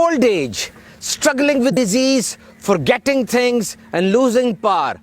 old age, struggling with disease, forgetting things and losing power.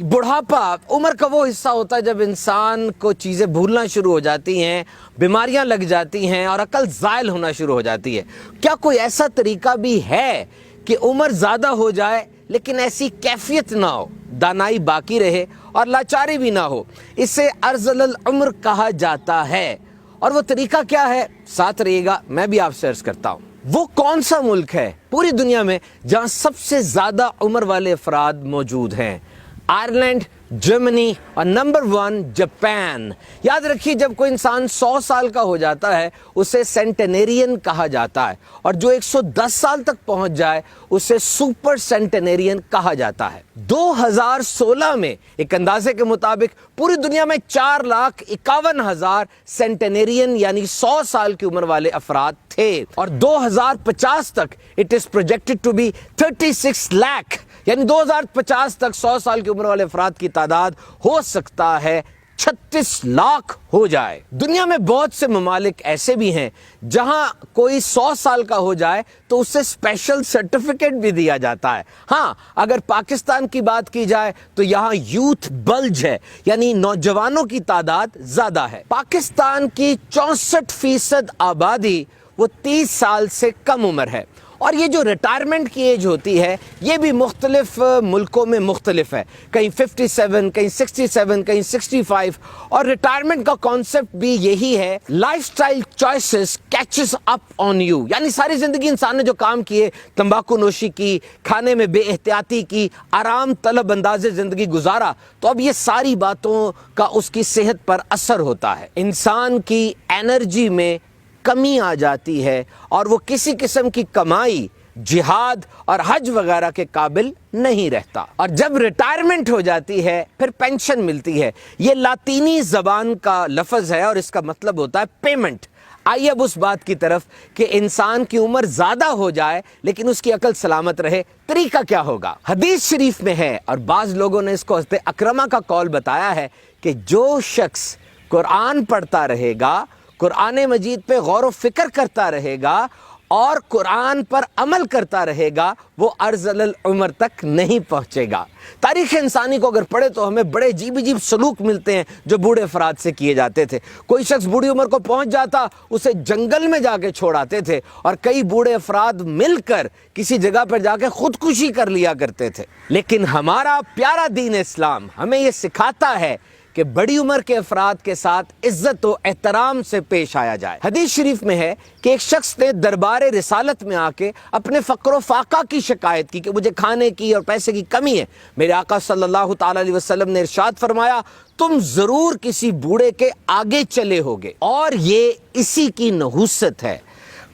बुढ़ापा उम्र का वो हिस्सा होता है जब इंसान को चीज़ें भूलना शुरू हो जाती हैं, बीमारियां लग जाती हैं और अकल ज़ायल होना शुरू हो जाती है। क्या कोई ऐसा तरीका भी है कि उम्र ज़्यादा हो जाए लेकिन ऐसी कैफियत ना हो, दानाई बाकी रहे और लाचारी भी ना हो? इसे अर्ज़ल उम्र कहा जाता है। और वो तरीका क्या है? साथ रहिएगा, मैं भी आपसे अर्ज़ करता हूँ। वो कौन सा मुल्क है पूरी दुनिया में जहाँ सबसे ज़्यादा उम्र वाले अफराद मौजूद हैं? आयरलैंड, जर्मनी और नंबर 1 जापान। याद रखिए, जब कोई इंसान 100 साल का हो जाता है उसे सेंटेनेरियन कहा जाता है, और जो 110 साल तक पहुंच जाए उसे सुपर सेंटेनेरियन कहा जाता है। 2016 में एक अंदाजे के मुताबिक पूरी दुनिया में 4,51,000 सेंटेनेरियन यानी 100 साल की उम्र वाले अफराद थे, और 2050 तक it is projected to be 36 lakh, यानी 2050 तक 100 साल की उम्र वाले अफराद की तादाद हो सकता है 36 लाख हो जाए। दुनिया में बहुत से ममालिक ऐसे भी हैं जहां कोई 100 साल का हो जाए तो उससे स्पेशल सर्टिफिकेट भी दिया जाता है। हाँ, अगर पाकिस्तान की बात की जाए तो यहाँ यूथ बल्ज है, यानी नौजवानों की तादाद ज्यादा है। पाकिस्तान की 64% आबादी वो 30 साल से कम उम्र है, और ये जो रिटायरमेंट की एज होती है ये भी मुख्तलिफ मुल्कों में मुख्तलिफ है, कहीं 57, कहीं 67, कहीं 65। और रिटायरमेंट का कॉन्सेप्ट भी यही है, lifestyle choices catches up on you, यानी सारी जिंदगी इंसान ने जो काम किए, तंबाकू नोशी की, खाने में बेएहतियाती की, आराम तलब अंदाज़े जिंदगी गुजारा, तो अब ये सारी बातों का उसकी सेहत पर असर होता है। इंसान की एनर्जी में कमी आ जाती है और वो किसी किस्म की कमाई, जिहाद और हज वगैरह के काबिल नहीं रहता। और जब रिटायरमेंट हो जाती है फिर पेंशन मिलती है। ये लातीनी जबान का लफ्ज है और इसका मतलब होता है पेमेंट। आइए अब उस बात की तरफ कि इंसान की उम्र ज्यादा हो जाए लेकिन उसकी अकल सलामत रहे, तरीका क्या होगा? हदीस शरीफ में है, और बाज लोगों ने इसको हज़रत अकरमा का कौल बताया है, कि जो शख्स कुरान पढ़ता रहेगा, कुरान मजीद पे गौर व फिक्र करता रहेगा और कुरान पर अमल करता रहेगा, वो अर्ज़ल उम्र तक नहीं पहुंचेगा। तारीख़ इंसानी को अगर पढ़े तो हमें बड़े अजीब अजीब सलूक मिलते हैं जो बूढ़े अफराद से किए जाते थे। कोई शख्स बूढ़ी उम्र को पहुंच जाता, उसे जंगल में जाके छोड़ाते थे, और कई बूढ़े अफराद मिलकर किसी जगह पर जाके खुदकुशी कर लिया करते थे। लेकिन हमारा प्यारा दीन इस्लाम हमें यह सिखाता है कि बड़ी उम्र के अफराद के साथ इज्जत व एहतराम से पेश आया जाए। हदीस शरीफ में है कि एक शख्स ने दरबार रिसालत में आके अपने फ़क्र फाका की शिकायत की कि मुझे खाने की और पैसे की कमी है। मेरे आका सल्लल्लाहु ताला अलैहि वसल्लम ने इरशाद फरमाया, तुम जरूर किसी बूढ़े के आगे चले होगे, और ये इसी की नहुसत है।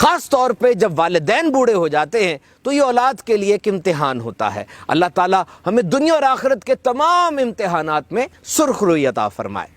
खास तौर पे जब वालिदैन बूढ़े हो जाते हैं तो ये औलाद के लिए एक इम्तिहान होता है। अल्लाह ताला हमें दुनिया और आखिरत के तमाम इम्तिहानात में सुर्खरुई अता फरमाए।